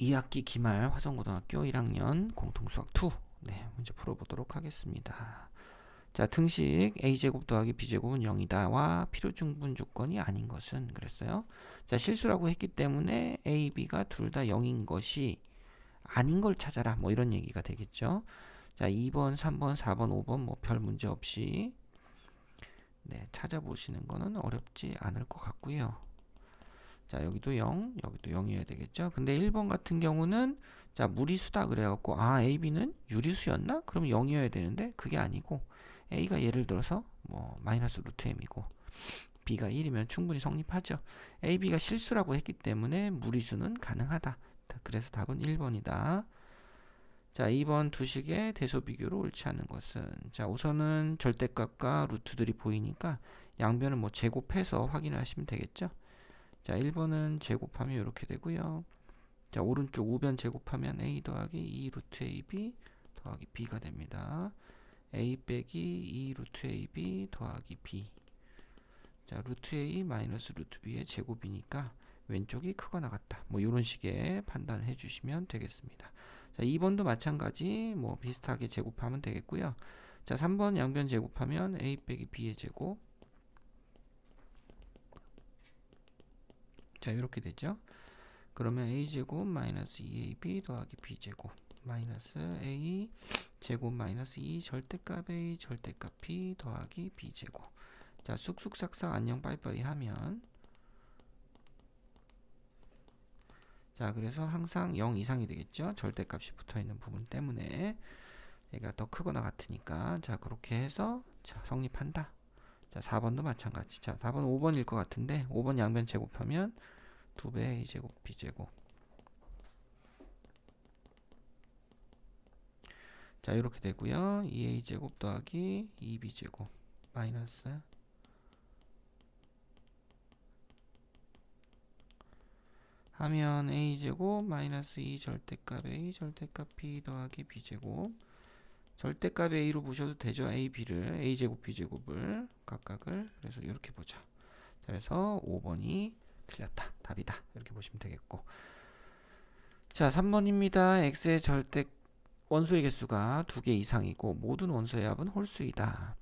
2학기 기말 화성고등학교 1학년 공통수학 2 문제 풀어보도록 하겠습니다. 자, 등식 a제곱 더하기 b제곱은 0이다 와 필요충분 조건이 아닌 것은 그랬어요. 자, 실수라고 했기 때문에 a, b가 둘 다 0인 것이 아닌 걸 찾아라 뭐 이런 얘기가 되겠죠. 자, 2번, 3번, 4번, 5번 뭐 별 문제 없이 찾아보시는 거는 어렵지 않을 것 같고요. 자, 여기도 0, 여기도 0이어야 되겠죠. 근데 1번 같은 경우는 자, 무리수다 그래갖고 A, B는 유리수였나? 그럼 0이어야 되는데 그게 아니고 A가 예를 들어서 뭐 마이너스 루트 M이고 B가 1이면 충분히 성립하죠. A, B가 실수라고 했기 때문에 무리수는 가능하다. 그래서 답은 1번이다. 자, 2번 두식의 대소 비교로 옳지 않은 것은 자, 우선은 절대값과 루트들이 보이니까 양변을 뭐 제곱해서 확인을 하시면 되겠죠. 자, 1번은 제곱하면 이렇게 되고요. 자, 오른쪽 우변 제곱하면 a 더하기 2 루트 ab 더하기 b가 됩니다. a 빼기 2 루트 ab 더하기 b. 자, 루트 a 마이너스 루트 b의 제곱이니까 왼쪽이 크거나 같다. 뭐 이런 식의 판단을 해주시면 되겠습니다. 자, 2번도 마찬가지 뭐 비슷하게 제곱하면 되겠고요. 자, 3번 양변 제곱하면 a 빼기 b의 제곱. 자, 이렇게 되죠. 그러면 a제곱 마이너스 2ab 더하기 b제곱 마이너스 a 제곱 마이너스 2 절대값 a 절대값 b 더하기 b제곱. 자, 쑥쑥싹싹 안녕 빠이빠이 하면 자, 그래서 항상 0 이상이 되겠죠. 절대값이 붙어있는 부분 때문에 얘가 더 크거나 같으니까 자, 그렇게 해서 자, 성립한다. 자, 4번도 마찬가지. 자, 4번 5번일 것 같은데 5번 양변 제곱하면 2배 a제곱 b제곱. 자, 이렇게 되고요. 2a제곱 더하기 2b제곱 마이너스 하면 a제곱 마이너스 2 절대값 a 절대값 b 더하기 b제곱. 절대값 a로 보셔도 되죠. a, b를 a제곱 b제곱을 각각을. 그래서 이렇게 보자. 그래서 5번이 틀렸다. 답이다. 이렇게 보시면 되겠고. 자, 3번입니다. x의 절대 원소의 개수가 2개 이상이고 모든 원소의 합은 홀수이다.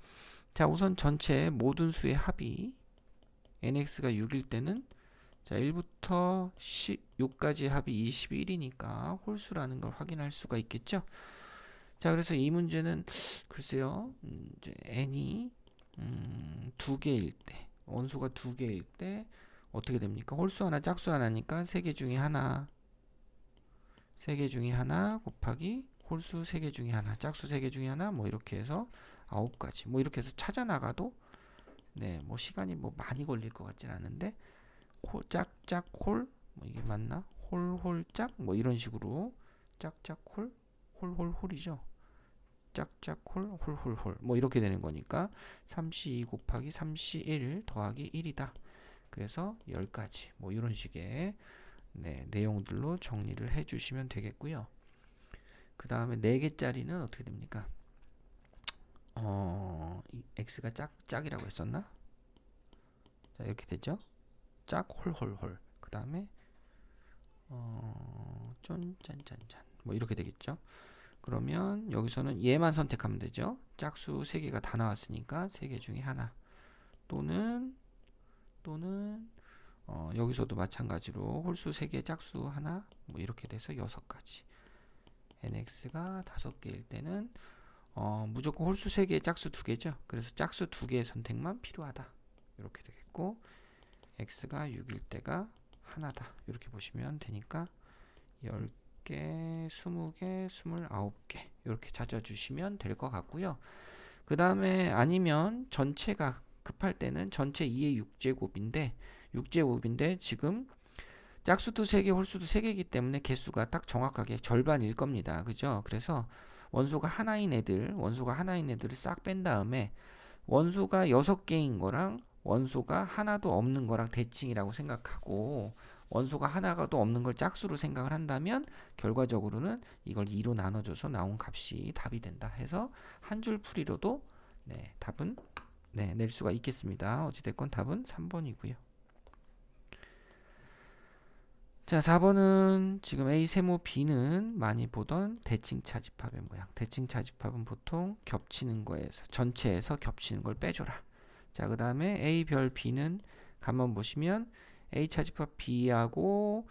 자, 우선 전체 모든 수의 합이 nx가 6일 때는 자, 1부터 6까지 합이 21이니까 홀수라는 걸 확인할 수가 있겠죠. 자, 그래서 이 문제는 글쎄요, 이제 n이 2개일 때, 원소가 2개일 때 어떻게 됩니까? 홀수 하나, 짝수 하나니까 3개 중에 하나, 3개 중에 하나 곱하기 홀수 3개 중에 하나, 짝수 3개 중에 하나, 뭐 이렇게 해서 9가지, 뭐 이렇게 해서 찾아 나가도 뭐 시간이 뭐 많이 걸릴 것 같진 않은데 짝짝 홀, 뭐 이게 맞나? 홀홀 짝, 뭐 이런 식으로 짝짝 홀, 홀홀 홀이죠. 짝짝 홀, 홀홀 홀, 뭐 이렇게 되는 거니까 3c2 곱하기 3c1 더하기 1이다. 그래서 10가지, 뭐 이런 식의 내용들로 정리를 해주시면 되겠고요. 그 다음에 4개짜리는 어떻게 됩니까? x가 짝이라고 했었나? 자, 이렇게 되죠. 짝 홀홀홀. 그 다음에 쫀짠짠짠 뭐 이렇게 되겠죠. 그러면 여기서는 얘만 선택하면 되죠. 짝수 3개가 다 나왔으니까 3개 중에 하나 또는 여기서도 마찬가지로 홀수 3개 짝수 하나 뭐 이렇게 돼서 6가지. nx가 5개일 때는 무조건 홀수 3개 짝수 2개죠. 그래서 짝수 2개의 선택만 필요하다. 이렇게 되겠고 x가 6일 때가 하나다. 이렇게 보시면 되니까 10개, 20개, 29개 이렇게 찾아주시면 될 것 같고요. 그 다음에 아니면 전체가 급할 때는 전체 2의 6제곱인데 지금 짝수도 3개, 홀수도 3개이기 때문에 개수가 딱 정확하게 절반일 겁니다. 그죠? 그래서 원소가 하나인 애들을 싹 뺀 다음에 원소가 6개인 거랑 원소가 하나도 없는 거랑 대칭이라고 생각하고 원소가 하나가도 없는 걸 짝수로 생각을 한다면 결과적으로는 이걸 2로 나눠줘서 나온 값이 답이 된다 해서 한 줄 풀이로도 답은 낼 수가 있겠습니다. 어찌됐건 답은 3번이고요. 자, 4번은 지금 A 세모 B는 많이 보던 대칭 차집합의 모양. 대칭 차집합은 보통 겹치는 거에서 전체에서 겹치는 걸 빼줘라. 자, 그 다음에 A 별 B는 가만 보시면 A 차집합 B하고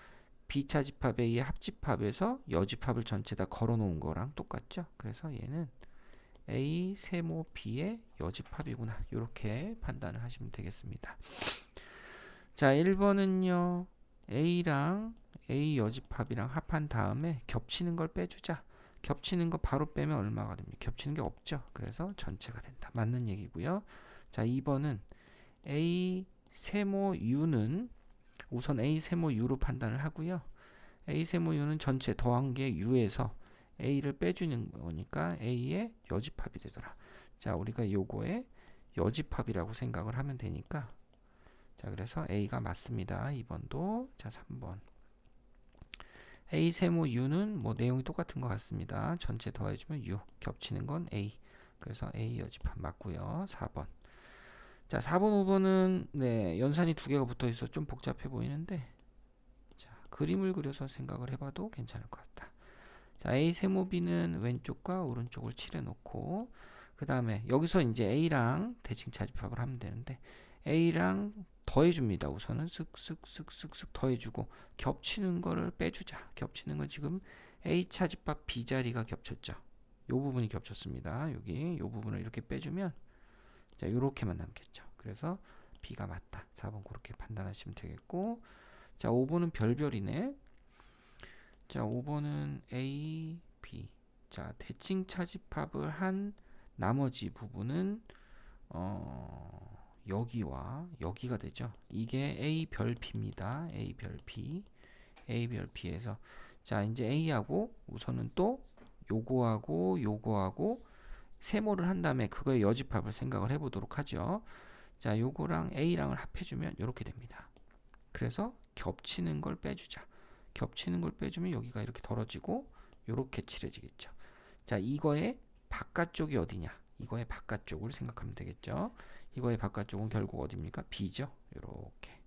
B 차집합 A의 합집합에서 여집합을 전체 다 걸어 놓은 거랑 똑같죠. 그래서 얘는 A 세모 B의 여집합이구나. 이렇게 판단을 하시면 되겠습니다. 자, 1번은요. A랑 A 여집합이랑 합한 다음에 겹치는 걸 빼주자. 겹치는 거 바로 빼면 얼마가 됩니까? 겹치는 게 없죠. 그래서 전체가 된다. 맞는 얘기고요. 자, 2번은 A 세모 U는 우선 A 세모 U로 판단을 하고요. A 세모 U는 전체 더한 게 U에서 A를 빼주는 거니까 A의 여집합이 되더라. 자, 우리가 요거의 여집합이라고 생각을 하면 되니까 자, 그래서 A가 맞습니다. 2번도. 자, 3번. A 세모 U는 뭐 내용이 똑같은 것 같습니다. 전체 더해주면 U. 겹치는 건 A. 그래서 A 여집합 맞고요. 4번. 자, 4번, 5번은 네, 연산이 두 개가 붙어 있어 좀 복잡해 보이는데 자, 그림을 그려서 생각을 해봐도 괜찮을 것 같다. 자, A 세모 B는 왼쪽과 오른쪽을 칠해 놓고 그 다음에 여기서 이제 A랑 대칭 차집합을 하면 되는데 A랑 더해줍니다. 우선은 쓱쓱쓱쓱쓱 더해주고 겹치는 거를 빼주자. 겹치는 건 지금 A 차집합 B 자리가 겹쳤죠. 요 부분이 겹쳤습니다. 여기 요 부분을 이렇게 빼주면 자, 요렇게만 남겠죠. 그래서 B가 맞다. 4번 그렇게 판단하시면 되겠고 자, 5번은 별별이네. 자, 5번은 A, B. 자, 대칭 차집합을 한 나머지 부분은 여기와 여기가 되죠. 이게 A 별 B입니다. A 별 B. A 별 B에서 자, 이제 A하고 우선은 또 요거하고 세모를 한 다음에 그거의 여집합을 생각을 해보도록 하죠. 자, 요거랑 A랑을 합해주면 이렇게 됩니다. 그래서 겹치는 걸 빼주자. 겹치는 걸 빼주면 여기가 이렇게 덜어지고 이렇게 칠해지겠죠. 자, 이거의 바깥쪽이 어디냐? 이거의 바깥쪽을 생각하면 되겠죠. 이거의 바깥쪽은 결국 어디입니까? B죠. 이렇게.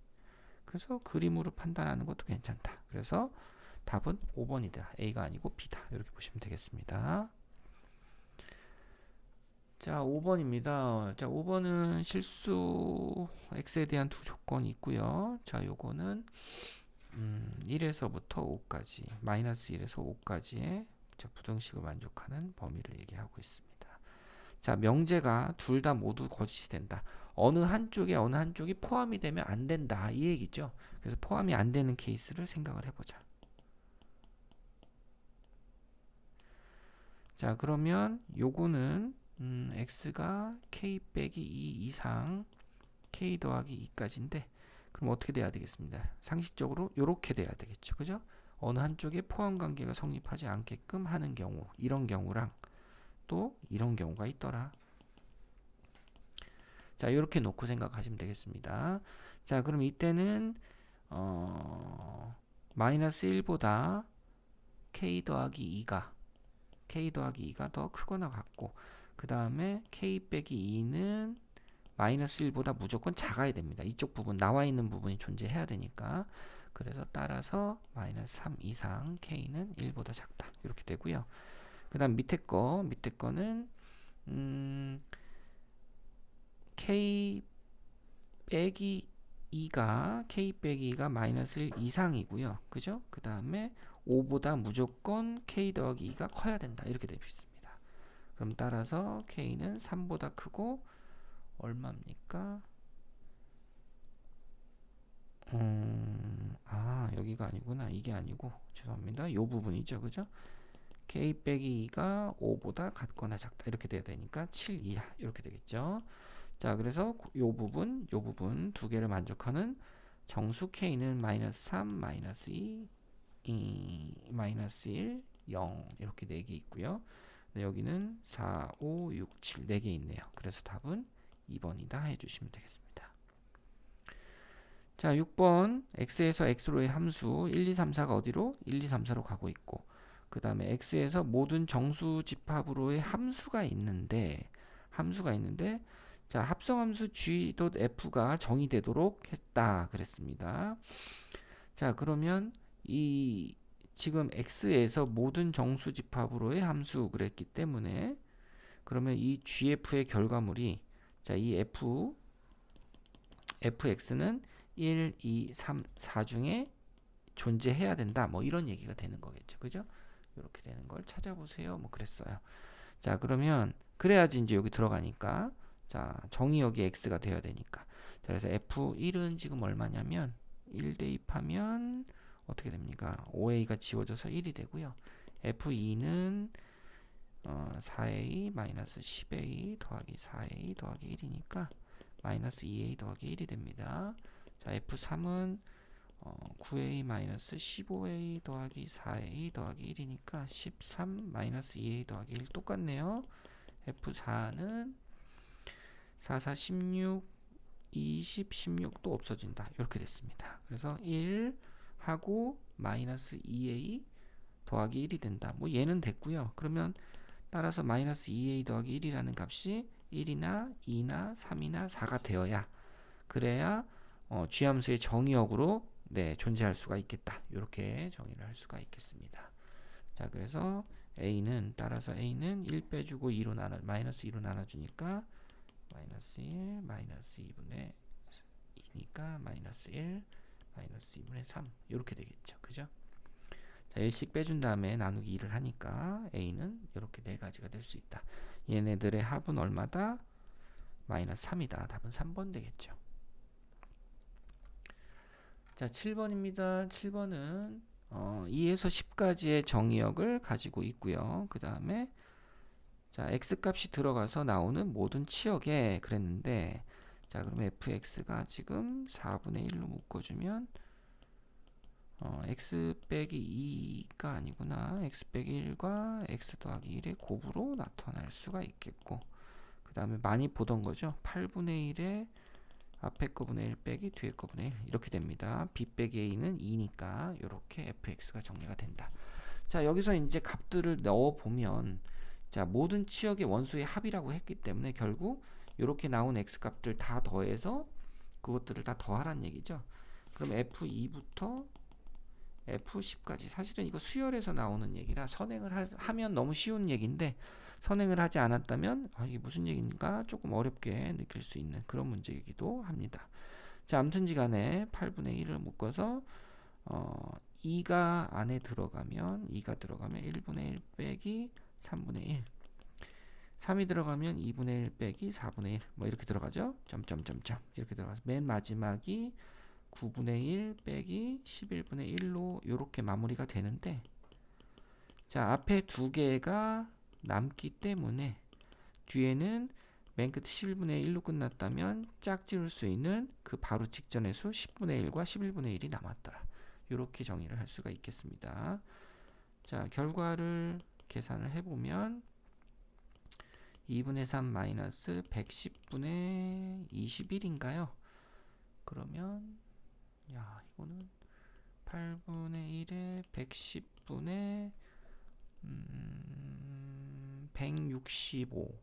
그래서 그림으로 판단하는 것도 괜찮다. 그래서 답은 5번이다. A가 아니고 B다. 이렇게 보시면 되겠습니다. 자, 5번입니다. 자, 5번은 실수 x에 대한 두 조건이 있고요. 자, 요거는 1에서부터 5까지, 마이너스 1에서 5까지의 부등식을 만족하는 범위를 얘기하고 있습니다. 자, 명제가 둘 다 모두 거짓이 된다. 어느 한쪽이 포함이 되면 안 된다. 이 얘기죠. 그래서 포함이 안 되는 케이스를 생각을 해보자. 자, 그러면 요거는 x가 k 빼기 2 이상 k 더하기 2까지인데 그럼 어떻게 돼야 되겠습니다. 상식적으로 이렇게 돼야 되겠죠. 그죠? 어느 한쪽에 포함 관계가 성립하지 않게끔 하는 경우, 이런 경우랑 또 이런 경우가 있더라. 자, 이렇게 놓고 생각하시면 되겠습니다. 자, 그럼 이때는 마이너스 1보다 k 더하기 2가 더 크거나 같고 그 다음에 k 빼기 2는 마이너스 1보다 무조건 작아야 됩니다. 이쪽 부분, 나와 있는 부분이 존재해야 되니까. 그래서 따라서 마이너스 3 이상 k는 1보다 작다. 이렇게 되고요. 그 다음 밑에 거는 k 빼기 2가 마이너스 1 이상이고요. 그죠? 그 다음에 5보다 무조건 k 더하기 2가 커야 된다. 이렇게 되어 있습니다. 그럼 따라서 k는 3보다 크고 얼마입니까? 여기가 아니구나. 이게 아니고 죄송합니다. 요 부분이죠. 그죠? k 빼기 2가 5보다 같거나 작다. 이렇게 돼야 되니까 7 이하. 이렇게 되겠죠. 자, 그래서 요 부분 두 개를 만족하는 정수 k는 마이너스 3, 마이너스 2, 마이너스 1, 0 이렇게 4개 있고요. 여기는 4, 5, 6, 7 4개 있네요. 그래서 답은 2번이다 해주시면 되겠습니다. 자, 6번 x에서 x로의 함수 1, 2, 3, 4가 어디로? 1, 2, 3, 4로 가고 있고 그 다음에 x에서 모든 정수 집합으로의 함수가 있는데 자, 합성함수 g.f가 정의되도록 했다 그랬습니다. 자, 그러면 이 지금 x에서 모든 정수 집합으로의 함수 그랬기 때문에 그러면 이 gf의 결과물이 자, 이 fx는 1, 2, 3, 4 중에 존재해야 된다. 뭐 이런 얘기가 되는 거겠죠. 그죠? 이렇게 되는 걸 찾아보세요. 뭐 그랬어요. 자, 그러면 그래야지 이제 여기 들어가니까 자, 정의역이 x가 되어야 되니까. 자, 그래서 f1은 지금 얼마냐면 1 대입하면 어떻게 됩니까? 5a가 지워져서 1이 되고요. f2는 4a 마이너스 10a 더하기 4a 더하기 1이니까 마이너스 2a 더하기 1이 됩니다. 자, f3은 9a 마이너스 15a 더하기 4a 더하기 1이니까 13 마이너스 2a 더하기 1 똑같네요. F4는 4, 4, 16, 20, 16 또 없어진다. 이렇게 됐습니다. 그래서 1 하고 마이너스 2a 더하기 1이 된다. 뭐 얘는 됐고요. 그러면 따라서 마이너스 2a 더하기 1이라는 값이 1이나 2나 3이나 4가 되어야 그래야 G함수의 정의역으로 네, 존재할 수가 있겠다. 이렇게 정의를 할 수가 있겠습니다. 자, 그래서 A는 따라서 A는 1 빼주고 2로 나눠 마이너스 2로 나눠주니까 마이너스 1 마이너스 2분의 2니까 마이너스 1 마이너스 2분의 3 이렇게 되겠죠. 그죠? 자, 1씩 빼준 다음에 나누기 2를 하니까 A는 이렇게 네 가지가 될 수 있다. 얘네들의 합은 얼마다? 마이너스 3이다. 답은 3번 되겠죠. 자, 7번입니다. 7번은 2에서 10까지의 정의역을 가지고 있고요. 그 다음에 자, x값이 들어가서 나오는 모든 치역에 그랬는데 자, 그럼 fx가 지금 4분의 1로 묶어주면 x 빼기 2가 아니구나. x 빼기 1과 x 더하기 1의 곱으로 나타날 수가 있겠고 그 다음에 많이 보던 거죠. 8분의 1에 앞에 거분의 1 빼기 뒤에 거분의 1 이렇게 됩니다. b 빼기 a는 2니까 이렇게 fx가 정리가 된다. 자, 여기서 이제 값들을 넣어보면 자, 모든 치역의 원소의 합이라고 했기 때문에 결국 이렇게 나온 x 값들 다 더해서 그것들을 다 더하란 얘기죠. 그럼 f2부터 f10까지 사실은 이거 수열에서 나오는 얘기라 선행을 하면 너무 쉬운 얘기인데 선행을 하지 않았다면 이게 무슨 얘기인가 조금 어렵게 느낄 수 있는 그런 문제이기도 합니다. 자, 아무튼지 간에 8분의 1을 묶어서 2가 안에 들어가면 2가 들어가면 1분의 1 빼기 3분의 1 3이 들어가면 2분의 1 빼기 4분의 1 뭐 이렇게 들어가죠. 점점점점 이렇게 들어가서 맨 마지막이 9분의 1 빼기 11분의 1로 이렇게 마무리가 되는데 자, 앞에 두 개가 남기 때문에 뒤에는 맨 끝 11분의 1로 끝났다면 짝지을 수 있는 그 바로 직전의 수 10분의 1과 11분의 1이 남았더라. 이렇게 정의를 할 수가 있겠습니다. 자, 결과를 계산을 해보면 2분의 3 마이너스 110분의 21인가요? 그러면 야, 이거는 8분의 1에 110분의 165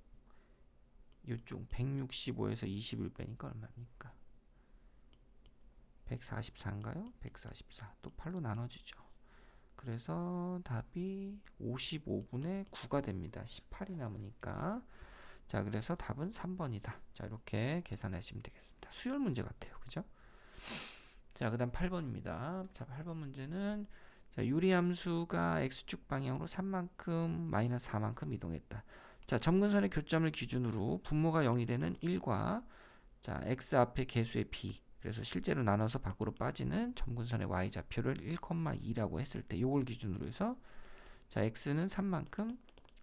이쪽 165에서 21 빼니까 얼마입니까? 144인가요? 144 또 8로 나눠지죠. 그래서 답이 55분의 9가 됩니다. 18이 남으니까 자, 그래서 답은 3번이다. 자, 이렇게 계산하시면 되겠습니다. 수열 문제 같아요. 그죠? 자, 그 다음 8번입니다. 자, 8번 문제는 자, 유리함수가 x축 방향으로 3만큼 마이너스 4만큼 이동했다. 자, 점근선의 교점을 기준으로 분모가 0이 되는 1과 자, x 앞에 개수의 b 그래서 실제로 나눠서 밖으로 빠지는 점근선의 y좌표를 1,2라고 했을 때 요걸 기준으로 해서 자, x는 3만큼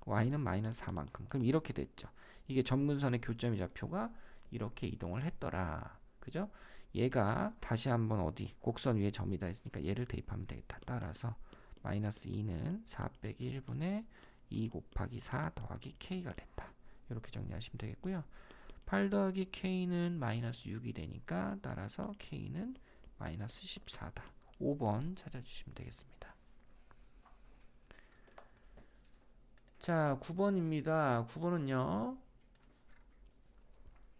y는 마이너스 4만큼 그럼 이렇게 됐죠. 이게 점근선의 교점의 좌표가 이렇게 이동을 했더라. 그죠? 얘가 다시 한번 어디 곡선 위에 점이다 했으니까 얘를 대입하면 되겠다. 따라서 마이너스 2는 4 빼기 1분의 2 곱하기 4 더하기 k가 된다. 이렇게 정리하시면 되겠고요. 8 더하기 k는 마이너스 6이 되니까 따라서 k는 마이너스 14다. 5번 찾아주시면 되겠습니다. 자, 9번입니다. 9번은요.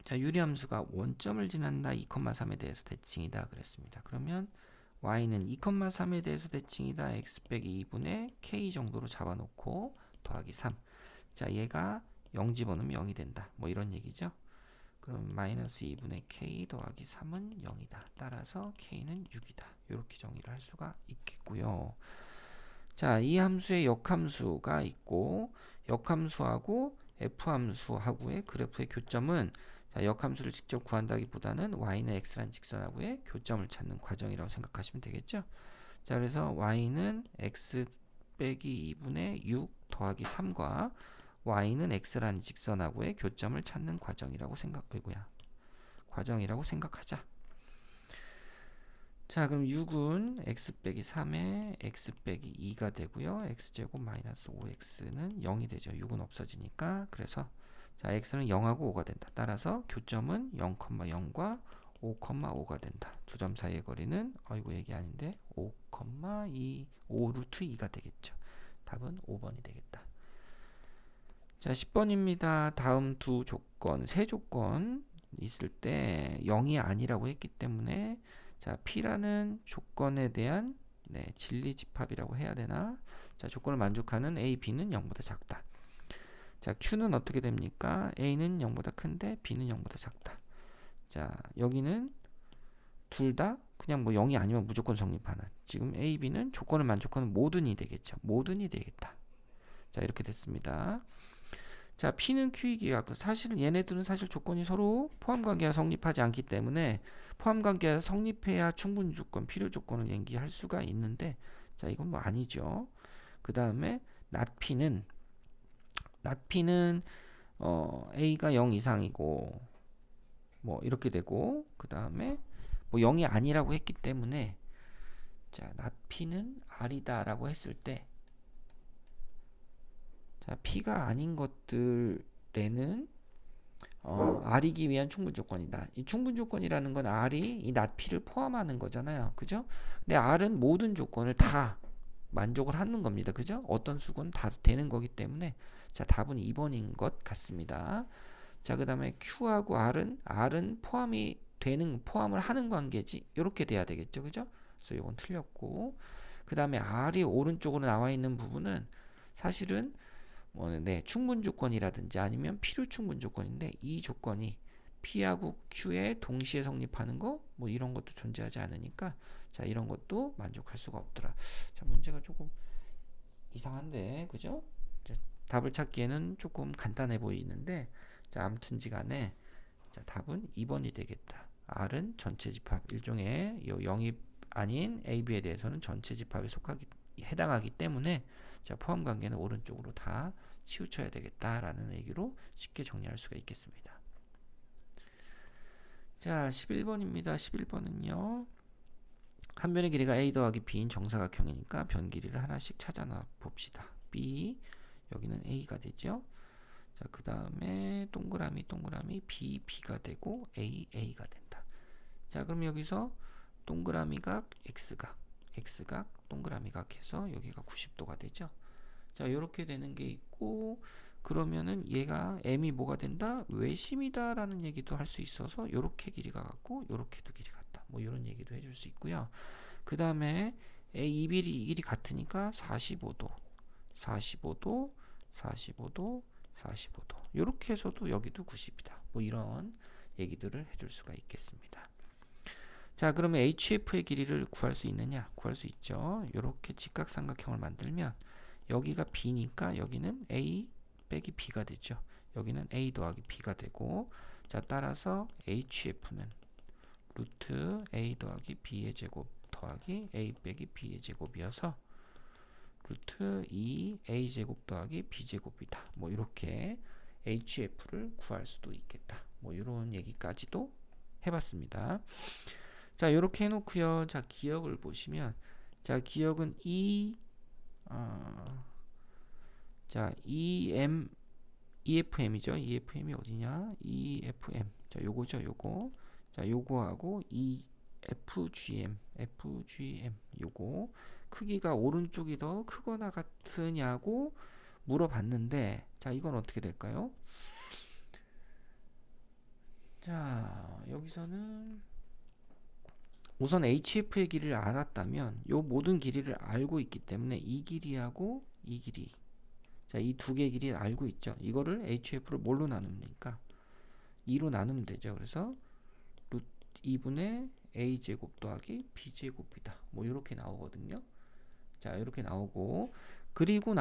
자, 유리함수가 원점을 지난다 2,3에 대해서 대칭이다 그랬습니다. 그러면 y는 2,3에 대해서 대칭이다. x 빼기 2분의 k 정도로 잡아놓고 더하기 3. 자, 얘가 0 집어넣으면 0이 된다. 뭐 이런 얘기죠. 그럼 마이너스 2분의 k 더하기 3은 0이다. 따라서 k는 6이다. 이렇게 정의를 할 수가 있겠고요. 자, 이 함수의 역함수가 있고 역함수하고 f함수하고의 그래프의 교점은 자, 역함수를 직접 구한다기보다는 y는 x라는 직선하고의 교점을 찾는 과정이라고 생각하시면 되겠죠. 자, 그래서 y는 x 빼기 2분의 6 더하기 3과 y는 x라는 직선하고의 교점을 찾는 과정이라고 생각하자. 자, 그럼 6은 x 빼기 3에 x 빼기 2가 되고요. x제곱 마이너스 5x는 0이 되죠. 6은 없어지니까. 그래서 자, x는 0하고 5가 된다. 따라서 교점은 0,0과 5,5가 된다. 두 점 사이의 거리는 어이구 얘기 아닌데 5,2 5 루트 2가 되겠죠. 답은 5번이 되겠다. 자, 10번입니다. 다음 두 조건, 세 조건 있을 때 0이 아니라고 했기 때문에 자, P라는 조건에 대한 진리집합이라고 해야 되나? 자, 조건을 만족하는 A, B는 0보다 작다. 자, Q는 어떻게 됩니까? A는 0보다 큰데 B는 0보다 작다. 자, 여기는 둘 다 그냥 뭐 0이 아니면 무조건 성립하는. 지금 A, B는 조건을 만족하는 모든이 되겠죠. 모든이 되겠다. 자, 이렇게 됐습니다. 자, P는 Q이기가 사실은 얘네들은 사실 조건이 서로 포함관계가 성립하지 않기 때문에 포함관계가 성립해야 충분 조건, 필요 조건을 얘기할 수가 있는데 자, 이건 뭐 아니죠. 그 다음에 낫P는 A가 0 이상이고 뭐 이렇게 되고 그 다음에 뭐 0이 아니라고 했기 때문에 자, 낫P는 R이다 라고 했을 때 자, P가 아닌 것들에는 R이기 위한 충분 조건이다. 이 충분 조건이라는 건 R이 이 not P를 포함하는 거잖아요. 그죠? 근데 R은 모든 조건을 다 만족을 하는 겁니다. 그죠? 어떤 수건 다 되는 거기 때문에 자, 답은 2번인 것 같습니다. 자, 그 다음에 Q하고 R은 포함을 하는 관계지. 이렇게 돼야 되겠죠. 그죠? 그래서 이건 틀렸고 그 다음에 R이 오른쪽으로 나와 있는 부분은 사실은 충분 조건이라든지 아니면 필요 충분 조건인데 이 조건이 P하고 Q에 동시에 성립하는 거 뭐 이런 것도 존재하지 않으니까 자, 이런 것도 만족할 수가 없더라. 자, 문제가 조금 이상한데 그죠? 자, 답을 찾기에는 조금 간단해 보이는데 자, 아무튼지 간에 자, 답은 2번이 되겠다. R은 전체 집합 일종의 영입 아닌 A, B에 대해서는 전체 집합에 해당하기 때문에 자, 포함 관계는 오른쪽으로 다 치우쳐야 되겠다라는 얘기로 쉽게 정리할 수가 있겠습니다. 자, 11번입니다. 11번은요. 한 변의 길이가 A 더하기 B인 정사각형이니까 변 길이를 하나씩 찾아 봅시다. B, 여기는 A가 되죠. 자, 그 다음에 동그라미 B, B가 되고 A, A가 된다. 자, 그럼 여기서 동그라미각, X각, 동그라미각 해서 여기가 90도가 되죠. 자, 이렇게 되는 게 있고 그러면은 얘가 m이 뭐가 된다? 외심이다 라는 얘기도 할 수 있어서 요렇게 길이가 같고 요렇게도 길이 같다. 뭐 이런 얘기도 해줄 수 있고요. 그 다음에 이 길이 같으니까 45도 요렇게 해서도 여기도 90이다. 뭐 이런 얘기들을 해줄 수가 있겠습니다. 자, 그러면 HF의 길이를 구할 수 있느냐? 구할 수 있죠. 요렇게 직각삼각형을 만들면 여기가 B니까 여기는 A 빼기 B가 되죠. 여기는 A 더하기 B가 되고 자, 따라서 HF는 루트 A 더하기 B의 제곱 더하기 A 빼기 B의 제곱이어서 루트 2 A 제곱 더하기 B 제곱이다. 뭐 이렇게 HF를 구할 수도 있겠다. 뭐 이런 얘기까지도 해봤습니다. 자, 이렇게 해놓고요. 자, 기억을 보시면 자, 기억은 EFM이죠. EFM이 어디냐? EFM. 자, 요거죠, 요거. 자, 요거하고 FGM 요거 크기가 오른쪽이 더 크거나 같으냐고 물어봤는데 자, 이건 어떻게 될까요? 자, 여기서는 우선 HF의 길이를 알았다면 요 모든 길이를 알고 있기 때문에 이 길이하고 이 길이, 자, 이 두 개의 길이 알고 있죠. 이거를 HF를 뭘로 나눕니까? 2로 나누면 되죠. 그래서 루트 2분의 A제곱 더하기 B제곱이다. 뭐 이렇게 나오거든요. 자, 이렇게 나오고, 그리고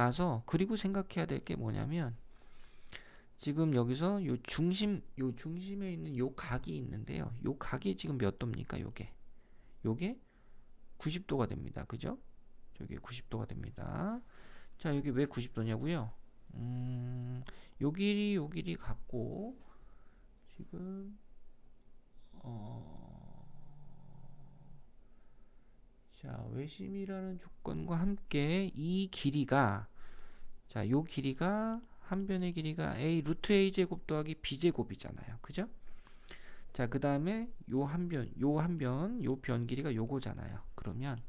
생각해야 될 게 뭐냐면, 지금 여기서 요 중심에 있는 요 각이 있는데요. 요 각이 지금 몇 도입니까? 요게 90도가 됩니다. 그죠? 저게 90도가 됩니다. 자, 여기 왜 90도냐고요? 요 길이 같고, 지금, 자, 외심이라는 조건과 함께 이 길이가, 자, 요 길이가, 한 변의 길이가 a 루트 a 제곱 더하기 b 제곱이잖아요. 그죠? 자, 그 다음에 요 변 길이가 요거잖아요. 그러면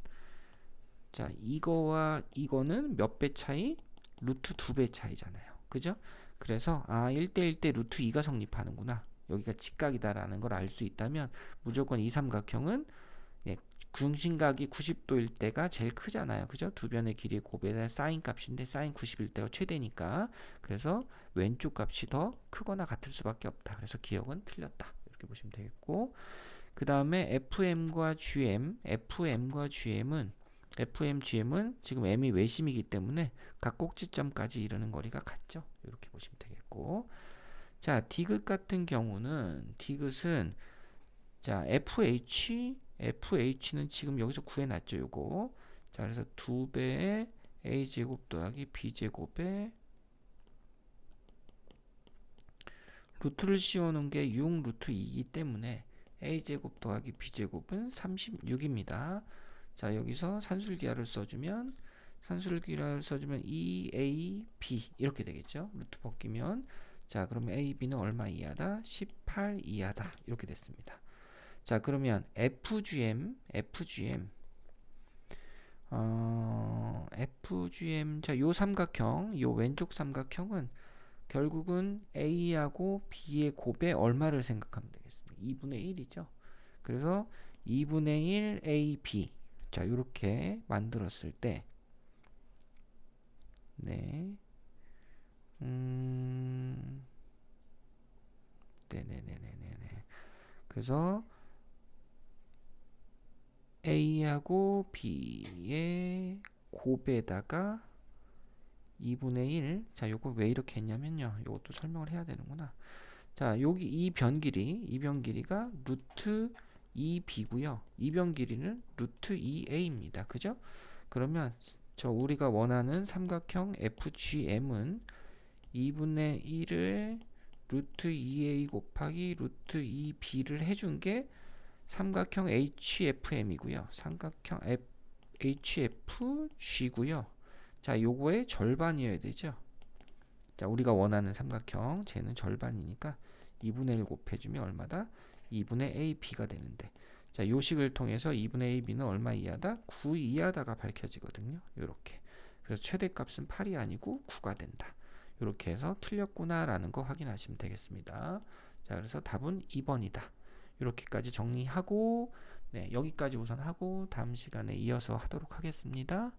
자, 이거와 이거는 몇 배 차이? 루트 2배 차이잖아요. 그죠? 그래서 1대1 대 루트 2가 성립하는구나. 여기가 직각이다라는 걸 알 수 있다면 무조건 이 삼각형은, 예, 중심각이 90도일 때가 제일 크잖아요. 그죠? 두 변의 길이의 곱에 사인 값인데 사인 90일 때가 최대니까. 그래서 왼쪽 값이 더 크거나 같을 수밖에 없다. 그래서 기억은 틀렸다. 이렇게 보시면 되겠고, 그 다음에 FMGM은 지금 M이 외심이기 때문에 각 꼭지점까지 이르는 거리가 같죠. 이렇게 보시면 되겠고, 자, 디귿 같은 경우는, 디귿은, 자, FH는 지금 여기서 구해놨죠. 요거. 자, 그래서 2배의 A제곱 더하기 B제곱에 루트를 씌워놓은 게 6 루트 2이기 때문에 A제곱 더하기 B제곱은 36입니다. 자, 여기서 산술기하를 써주면 2AB 이렇게 되겠죠. 루트 벗기면, 자, 그러면 AB는 얼마 이하다? 18 이하다. 이렇게 됐습니다. 자, 그러면 FGM, 자, 요 삼각형, 요 왼쪽 삼각형은 결국은 A하고 B의 곱에 얼마를 생각하면 되겠습니다. 2분의 1이죠. 그래서 2분의 1 AB. 자, 요렇게 만들었을 때, 네. 네네네네네. 그래서 A하고 B의 곱에다가 2분의 1. 자, 요거 왜 이렇게 했냐면요. 요것도 설명을 해야 되는구나. 자, 여기 이 변 길이가 루트 2b고요. 이 변 길이는 루트 2a입니다. 그죠? 그러면 우리가 원하는 삼각형 FGM은 2분의 1을 루트 2a 곱하기 루트 2b를 해준 게 삼각형 HFM이고요. 삼각형 HFG고요. 자, 요거의 절반이어야 되죠. 자, 우리가 원하는 삼각형 쟤는 절반이니까 2분의 1 곱해주면 얼마다? 2분의 AB가 되는데, 자, 요식을 통해서 2분의 AB는 얼마 이하다? 9 이하다가 밝혀지거든요. 요렇게. 그래서 최대값은 8이 아니고 9가 된다. 요렇게 해서 틀렸구나 라는 거 확인하시면 되겠습니다. 자, 그래서 답은 2번이다. 요렇게까지 정리하고, 네, 여기까지 우선 하고 다음 시간에 이어서 하도록 하겠습니다.